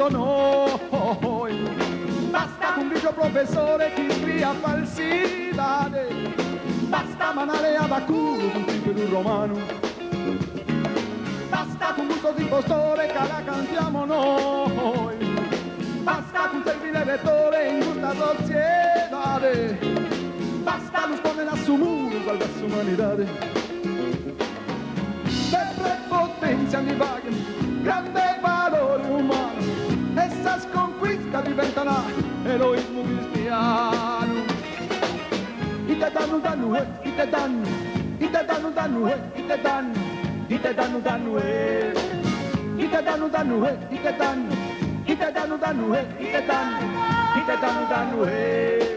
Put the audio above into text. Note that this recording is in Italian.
noi. Basta con dice professore che scriva falsidade, basta manare a Bacuro con tipo di un romano, basta con gusto di impostore che la cantiamo noi, basta con servire lettore in questa sociedade, basta lo ponen a su muro salva su umanidade. Le prepotenze mi pagano grande valore umano, essas conquistas diventano eroismo cristiano. I te danno, i te danno, i te danno, i te danno, i te danno, i te danno, i te danno, i te danno, i te danno, i te danno, i te danno.